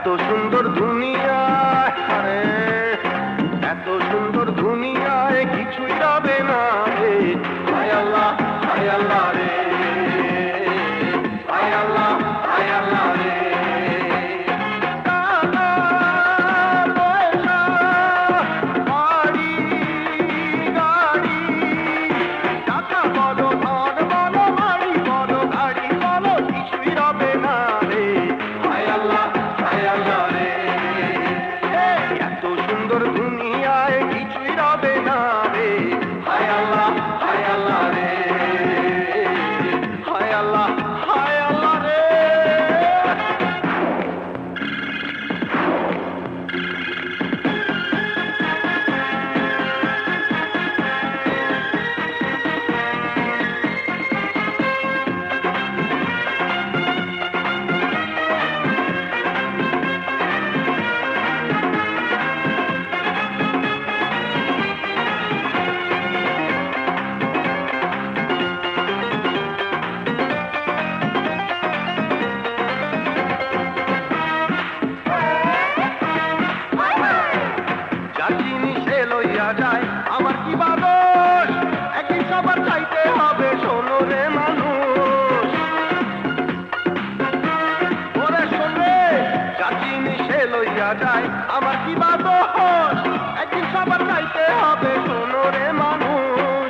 এত সুন্দর দুনিয়ায়, আরে এত সুন্দর দুনিয়ায় কিছুই রবে না রে। হায় আল্লাহ রে, হায় আল্লাহ রে। টাকা পয়সা, বাড়ি গাড়ি, টাকা বলো, ধন বলো, বাড়ি বলো, গাড়ি বলো, কিছুই রবে না রে। হায় আল্লাহ রে, এত সুন্দর দুনিয়ায় কিছুই রবে না রে। হায় আল্লাহ রে, হায় আল্লাহ রে। যার জিনিসে লইয়া যায় আমার কি বা দোষ, একদিন সবার চাইতে হবে, শোনো রে মানুষ। ওরে শোন রে, যার জিনিসে লইয়া যায় আমার কি বা দোষ, একদিন সবার চাইতে হবে, শোনো রে মানুষ।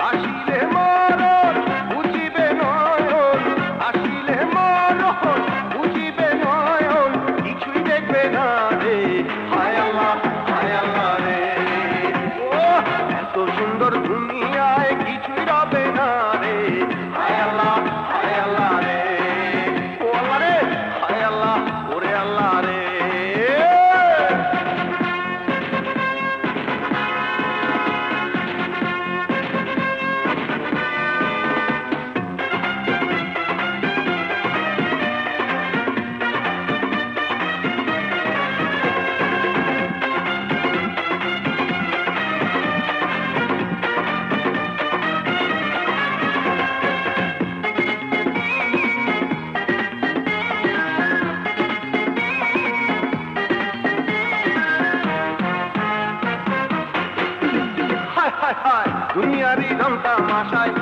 আসিলে মরণ বুঝিবে নয়ন, আসিলে মরণ বুঝিবে নয়ন, কিছুই দেখবে না রে। হায় আল্লাহ রে, ও এত সুন্দর দুনিয়ায় কিছুই রবে না রে। হায় আল্লাহ রে, ও আল্লাহ রে, হায় আল্লাহ, ওরে আল্লাহ রে। হায় হায় হায়, দুনিয়ারই রং তামাশায়